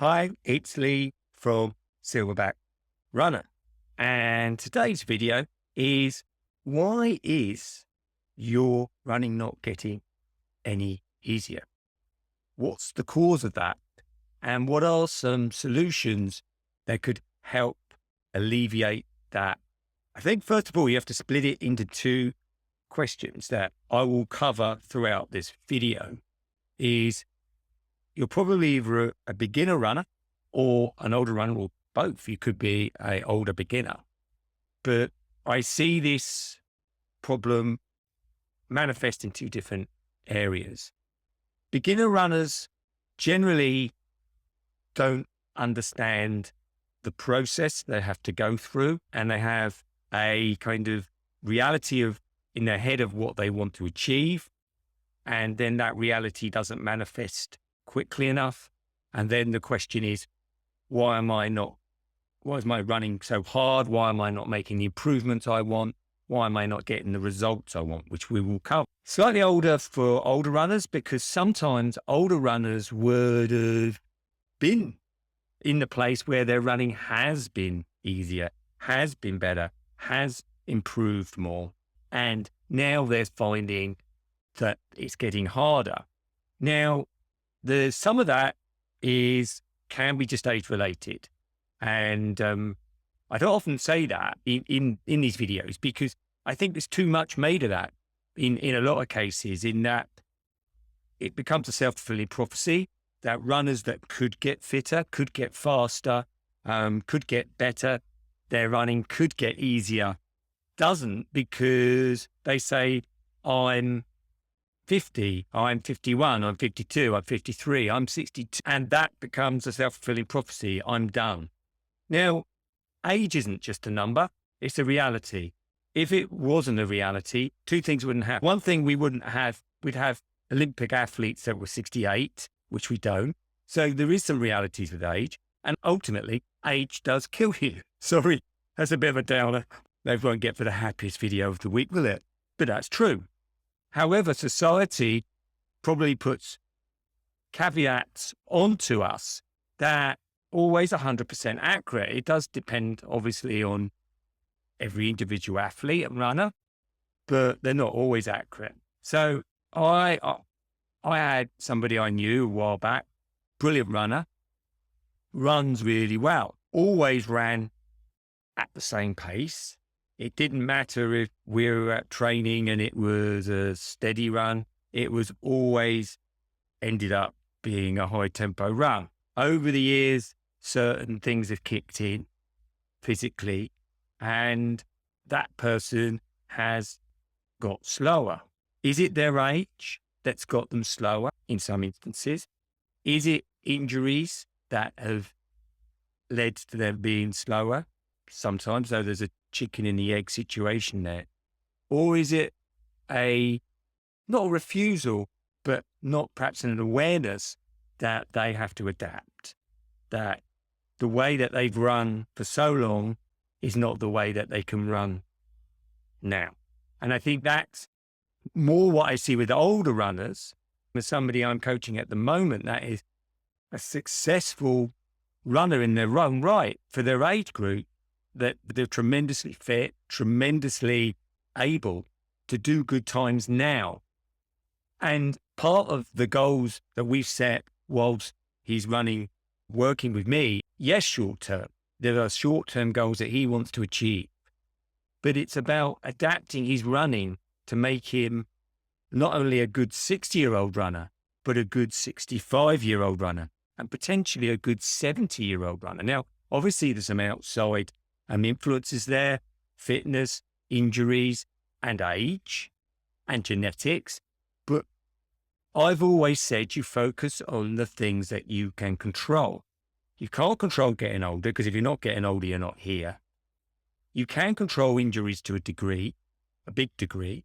Hi, it's Lee from Silverback Runner. And today's video is, why is your running not getting any easier? What's the cause of that? And what are some solutions that could help alleviate that? I think first of all, you have to split it into two questions that I will cover throughout this video. You're probably either a beginner runner or an older runner, or both. You could be an older beginner. But I see this problem manifest in two different areas. Beginner runners generally don't understand the process they have to go through, and they have a kind of reality in their head of what they want to achieve. And then that reality doesn't manifest quickly enough. And then the question is, why is my running so hard? Why am I not making the improvements I want? Why am I not getting the results I want, which we will cover. Slightly older for older runners, because sometimes older runners would have been in the place where their running has been easier, has been better, has improved more. And now they're finding that it's getting harder. Now, some of that can be just age related. And I don't often say that in these videos, because I think there's too much made of that in a lot of cases, in that it becomes a self-fulfilling prophecy that runners that could get fitter, could get faster, could get better, their running could get easier, doesn't, because they say, I'm 50, I'm 51, I'm 52, I'm 53, I'm 62. And that becomes a self-fulfilling prophecy. I'm done. Now, age isn't just a number. It's a reality. If it wasn't a reality, two things wouldn't happen. One thing we wouldn't have, we'd have Olympic athletes that were 68, which we don't. So there is some realities with age. And ultimately, age does kill you. Sorry, that's a bit of a downer. They won't get for the happiest video of the week, will it? But that's true. However, society probably puts caveats onto us that always 100% accurate. It does depend, obviously, on every individual athlete and runner, but they're not always accurate. So I had somebody I knew a while back, brilliant runner, runs really well, always ran at the same pace. It didn't matter if we were at training and it was a steady run. It was always ended up being a high tempo run. Over the years, certain things have kicked in physically, and that person has got slower. Is it their age that's got them slower in some instances? Is it injuries that have led to them being slower? Sometimes, though, there's a chicken and the egg situation there. Or is it not a refusal, but not perhaps an awareness that they have to adapt, that the way that they've run for so long is not the way that they can run now. And I think that's more what I see with older runners. With somebody I'm coaching at the moment that is a successful runner in their own right for their age group, that they're tremendously fit, tremendously able to do good times now. And part of the goals that we've set whilst he's working with me, yes, short term, there are short-term goals that he wants to achieve, but it's about adapting his running to make him not only a good 60-year-old runner, but a good 65-year-old runner, and potentially a good 70-year-old runner. Now, obviously there's some outside influences there, fitness, injuries, and age, and genetics. But I've always said you focus on the things that you can control. You can't control getting older, because if you're not getting older, you're not here. You can control injuries to a degree, a big degree,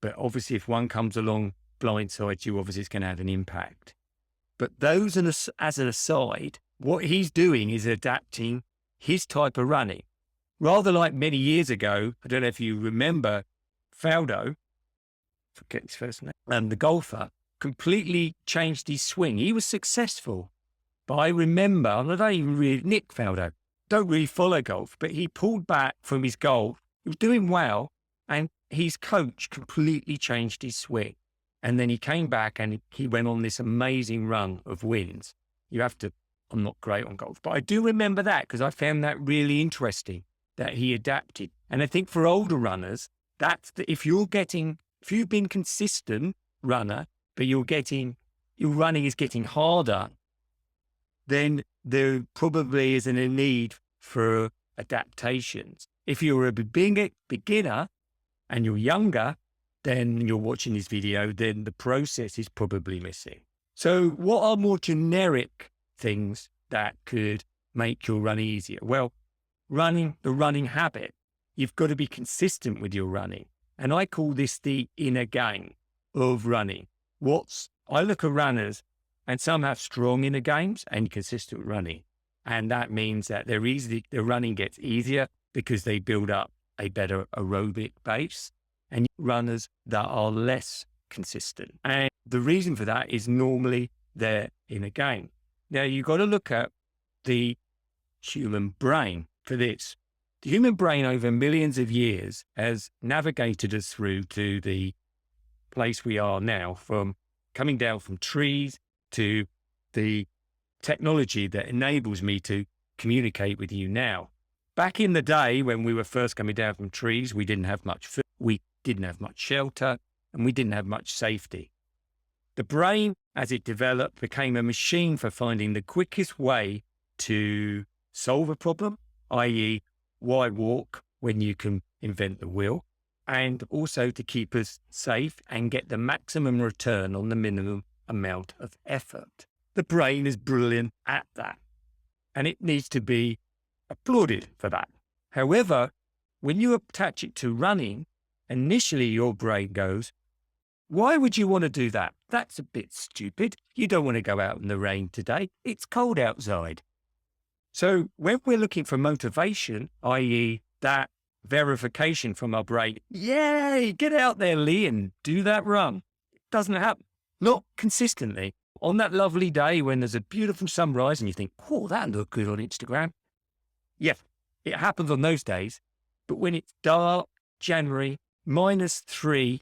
but obviously if one comes along blindsides you, obviously it's going to have an impact. But those, as an aside, what he's doing is adapting his type of running. Rather like many years ago, I don't know if you remember, Faldo, forget his first name, the golfer, completely changed his swing. He was successful, But I remember, and I don't even really, Nick Faldo, don't really follow golf, but he pulled back from his golf. He was doing well, and his coach completely changed his swing. And then he came back and he went on this amazing run of wins. You have to, I'm not great on golf, but I do remember that because I found that really interesting that he adapted. And I think for older runners, that's if you've been consistent runner, but your running is getting harder, then there probably isn't a need for adaptations. If you're a beginner and you're younger, then you're watching this video, then the process is probably missing. So what are more generic things that could make your run easier? Well, the running habit. You've got to be consistent with your running. And I call this the inner game of running. I look at runners, and some have strong inner games and consistent running. And that means that their running gets easier because they build up a better aerobic base, and runners that are less consistent. And the reason for that is normally their inner game. Now, you've got to look at the human brain for this. The human brain over millions of years has navigated us through to the place we are now, from coming down from trees to the technology that enables me to communicate with you now. Back in the day when we were first coming down from trees, we didn't have much food, we didn't have much shelter, and we didn't have much safety. The brain, as it developed, became a machine for finding the quickest way to solve a problem, i.e., why walk when you can invent the wheel, and also to keep us safe and get the maximum return on the minimum amount of effort. The brain is brilliant at that, and it needs to be applauded for that. However, when you attach it to running, initially your brain goes, why would you want to do that? That's a bit stupid. You don't want to go out in the rain today. It's cold outside. So when we're looking for motivation, i.e. that verification from our brain, yay, get out there, Lee, and do that run. It doesn't happen. Not consistently. On that lovely day when there's a beautiful sunrise and you think, oh, that looked good on Instagram. Yeah, it happens on those days. But when it's dark, January, -3,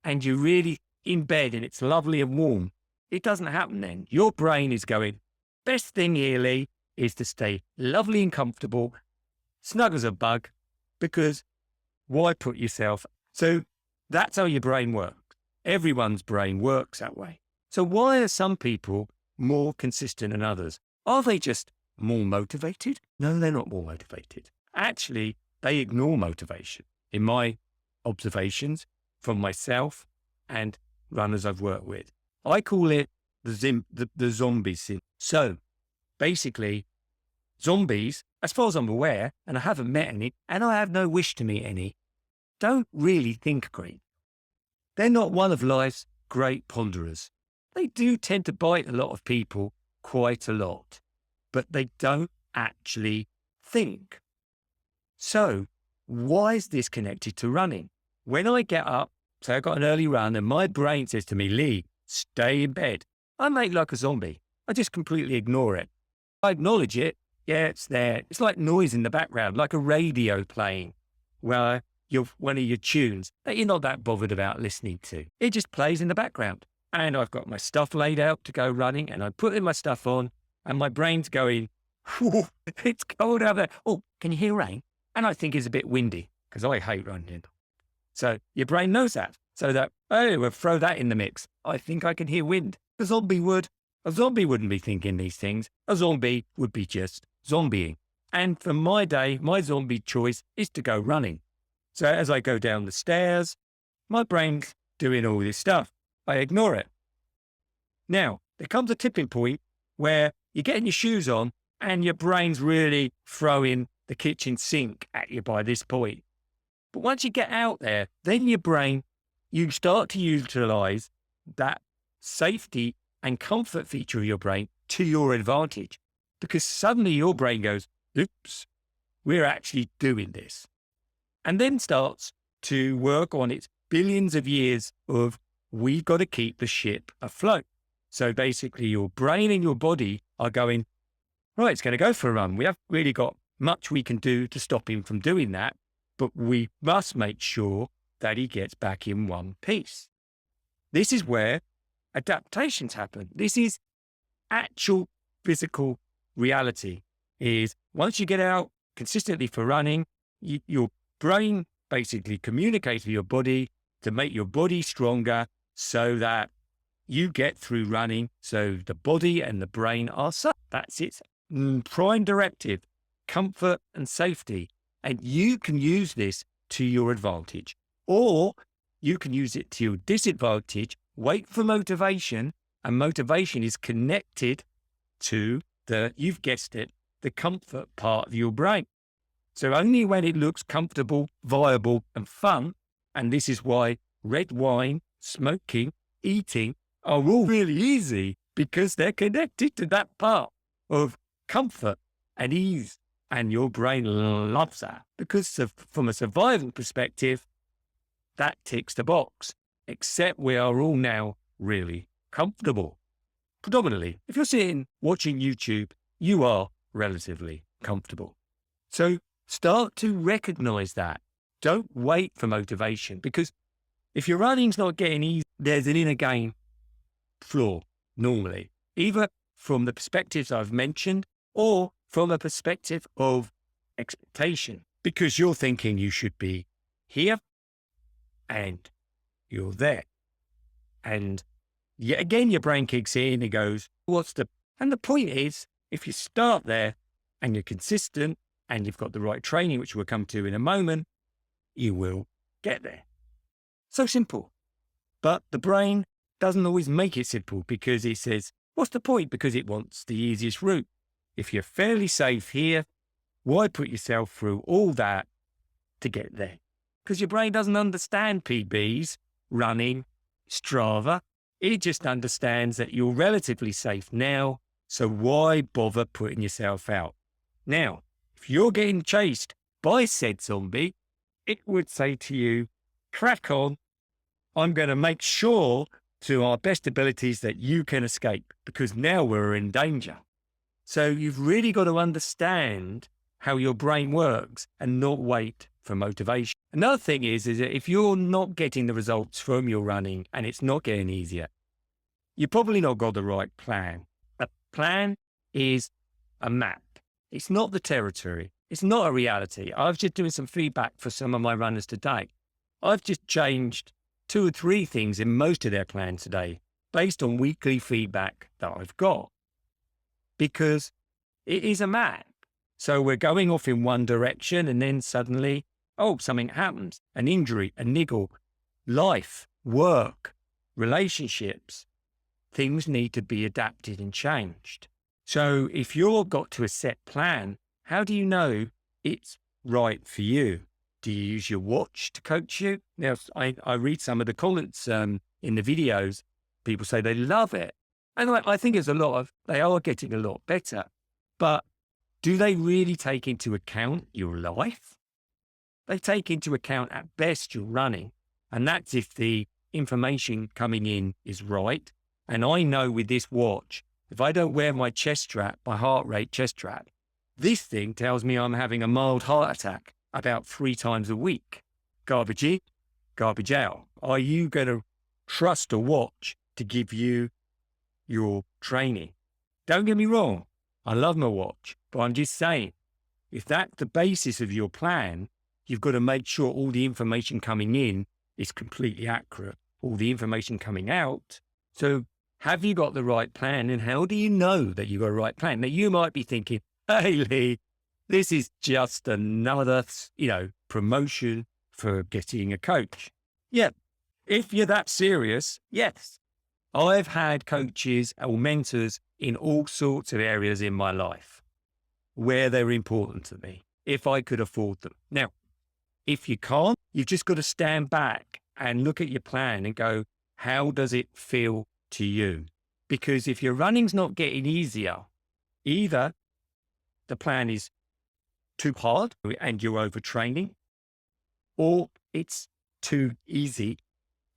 and you're really in bed and it's lovely and warm, it doesn't happen then. Your brain is going, best thing here, Lee, is to stay lovely and comfortable, snug as a bug, because why put yourself? So that's how your brain works. Everyone's brain works that way. So why are some people more consistent than others? Are they just more motivated? No, they're not more motivated. Actually, they ignore motivation. In my observations from myself and runners I've worked with, I call it the zombie syndrome. So basically, zombies, as far as I'm aware, and I haven't met any, and I have no wish to meet any, don't really think great. They're not one of life's great ponderers. They do tend to bite a lot of people quite a lot, but they don't actually think. So why is this connected to running? When I get up, say I got an early run, and my brain says to me, Lee, stay in bed, I make like a zombie. I just completely ignore it. I acknowledge it. Yeah, it's there. It's like noise in the background, like a radio playing, where one of your tunes that you're not that bothered about listening to. It just plays in the background. And I've got my stuff laid out to go running, and I'm putting my stuff on, and my brain's going, it's cold out there. Oh, can you hear rain? And I think it's a bit windy because I hate running. So your brain knows that. So that, oh, we'll throw that in the mix. I think I can hear wind. A zombie would. A zombie wouldn't be thinking these things. A zombie would be just zombieing. And for my day, my zombie choice is to go running. So as I go down the stairs, my brain's doing all this stuff. I ignore it. Now, there comes a tipping point where you're getting your shoes on and your brain's really throwing the kitchen sink at you by this point. But once you get out there, then your brain, you start to utilize that safety and comfort feature of your brain to your advantage, because suddenly your brain goes, oops, we're actually doing this. And then starts to work on its billions of years of, we've got to keep the ship afloat. So basically your brain and your body are going, right, it's going to go for a run. We haven't really got much we can do to stop him from doing that, but we must make sure that he gets back in one piece. This is where adaptations happen. This is actual physical reality. Is once you get out consistently for running, your brain basically communicates with your body to make your body stronger so that you get through running. So the body and the brain are safe. That's its prime directive, comfort and safety. And you can use this to your advantage, or you can use it to your disadvantage. Wait for motivation, and motivation is connected to you've guessed it, the comfort part of your brain. So only when it looks comfortable, viable, and fun, and this is why red wine, smoking, eating are all really easy, because they're connected to that part of comfort and ease. And your brain loves that, because from a survival perspective, that ticks the box, except we are all now really comfortable. Predominantly, if you're sitting watching YouTube, you are relatively comfortable. So start to recognize that. Don't wait for motivation, because if your running's not getting easy, there's an inner game flaw normally, either from the perspectives I've mentioned or from a perspective of expectation, because you're thinking you should be here and you're there. And yet again, your brain kicks in and goes, and the point is, if you start there and you're consistent and you've got the right training, which we'll come to in a moment, you will get there. So simple. But the brain doesn't always make it simple, because it says, what's the point? Because it wants the easiest route. If you're fairly safe here, why put yourself through all that to get there? Because your brain doesn't understand PBs, running, Strava. It just understands that you're relatively safe now, so why bother putting yourself out? Now, if you're getting chased by said zombie, it would say to you, crack on. I'm going to make sure to our best abilities that you can escape, because now we're in danger. So you've really got to understand how your brain works and not wait for motivation. Another thing is that if you're not getting the results from your running and it's not getting easier, you've probably not got the right plan. A plan is a map. It's not the territory. It's not a reality. I was just doing some feedback for some of my runners today. I've just changed 2 or 3 things in most of their plans today based on weekly feedback that I've got, because it is a map. So we're going off in one direction and then suddenly, something happens, an injury, a niggle, life, work, relationships, things need to be adapted and changed. So if you've got to a set plan, how do you know it's right for you? Do you use your watch to coach you? Now, I read some of the comments in the videos. People say they love it. And I think they are getting a lot better. But do they really take into account your life? They take into account at best your running. And that's if the information coming in is right. And I know with this watch, if I don't wear my chest strap, my heart rate chest strap, this thing tells me I'm having a mild heart attack about 3 times a week. Garbage in, garbage out. Are you going to trust a watch to give you your training? Don't get me wrong. I love my watch, but I'm just saying, if that's the basis of your plan, you've got to make sure all the information coming in is completely accurate. All the information coming out. So have you got the right plan? And how do you know that you've got the right plan? Now, you might be thinking, hey, Lee, this is just another, promotion for getting a coach. Yeah, if you're that serious, yes. I've had coaches or mentors in all sorts of areas in my life where they're important to me, if I could afford them. Now, if you can't, you've just got to stand back and look at your plan and go, how does it feel to you? Because if your running's not getting easier, either the plan is too hard and you're overtraining, or it's too easy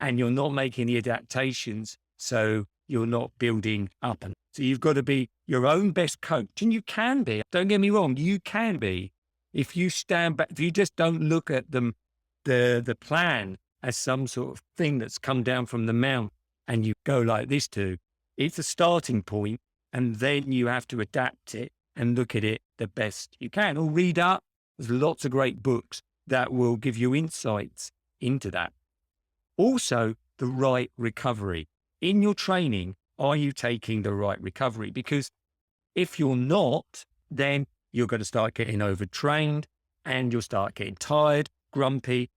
and you're not making the adaptations. So you're not building up. And so you've got to be your own best coach, and you can be. Don't get me wrong, you can be. If you stand back, if you just don't look at the plan as some sort of thing that's come down from the mount, and you go like this too, it's a starting point, and then you have to adapt it and look at it the best you can, or read up. There's lots of great books that will give you insights into that. Also, the right recovery. In your training, are you taking the right recovery? Because if you're not, then you're going to start getting overtrained, and you'll start getting tired, grumpy.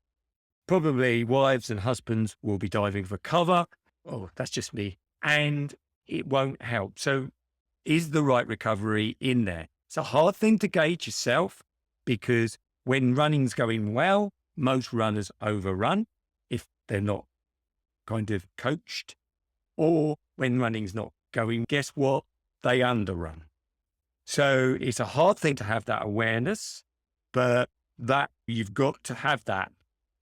Probably wives and husbands will be diving for cover. Oh, that's just me. And it won't help. So is the right recovery in there? It's a hard thing to gauge yourself, because when running's going well, most runners overrun if they're not kind of coached, or when running's not going, guess what? They underrun. So it's a hard thing to have that awareness, but that you've got to have that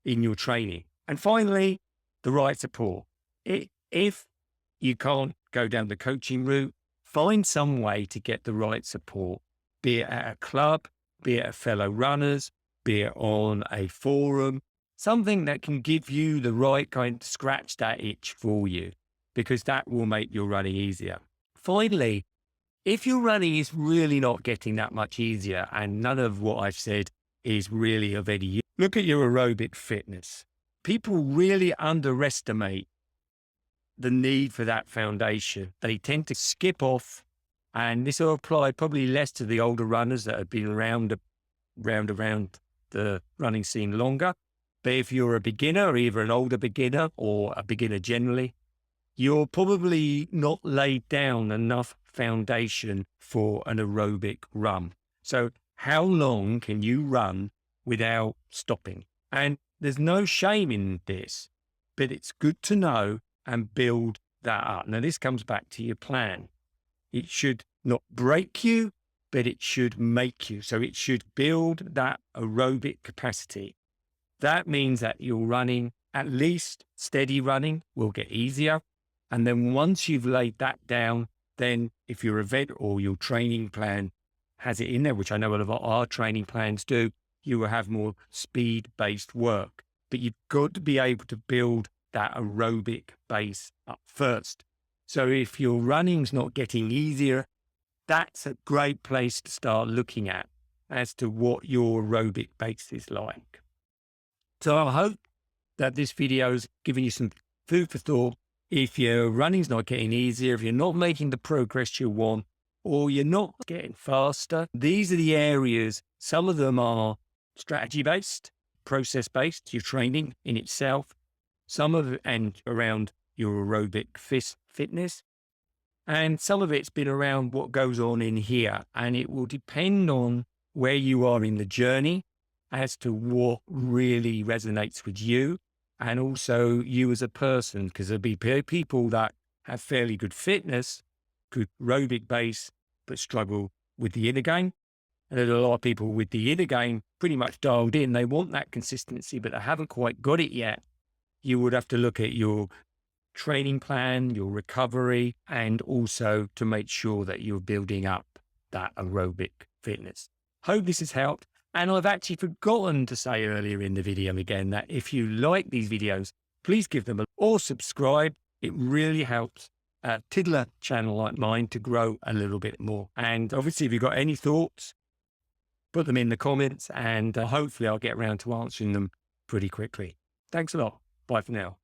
in your training. And finally, the right support. If you can't go down the coaching route, find some way to get the right support, be it at a club, be it at fellow runners, be it on a forum, something that can give you the right kind, scratch that itch for you, because that will make your running easier. Finally, if your running is really not getting that much easier, and none of what I've said is really of any use, look at your aerobic fitness. People really underestimate the need for that foundation. They tend to skip off, and this will apply probably less to the older runners that have been around the running scene longer. But if you're a beginner, either an older beginner or a beginner generally, you're probably not laid down enough foundation for an aerobic run. So how long can you run without stopping? And there's no shame in this, but it's good to know and build that up. Now, this comes back to your plan. It should not break you, but it should make you. So it should build that aerobic capacity. That means that your running, at least steady running, will get easier. And then once you've laid that down, then if your event or your training plan has it in there, which I know a lot of our training plans do, you will have more speed-based work. But you've got to be able to build that aerobic base up first. So if your running's not getting easier, that's a great place to start looking at as to what your aerobic base is like. So I hope that this video has given you some food for thought. If your running's not getting easier, if you're not making the progress you want, or you're not getting faster, these are the areas. Some of them are strategy-based, process-based, your training in itself. Some of it and around your aerobic fitness. And some of it's been around what goes on in here. And it will depend on where you are in the journey as to what really resonates with you, and also you as a person, because there'll be people that have fairly good fitness, good aerobic base, but struggle with the inner game. And there's a lot of people with the inner game pretty much dialed in. They want that consistency, but they haven't quite got it yet. You would have to look at your training plan, your recovery, and also to make sure that you're building up that aerobic fitness. Hope this has helped. And I've actually forgotten to say earlier in the video again that if you like these videos, please give them or subscribe. It really helps a tiddler channel like mine to grow a little bit more. And obviously, if you've got any thoughts, put them in the comments, and hopefully I'll get around to answering them pretty quickly. Thanks a lot. Bye for now.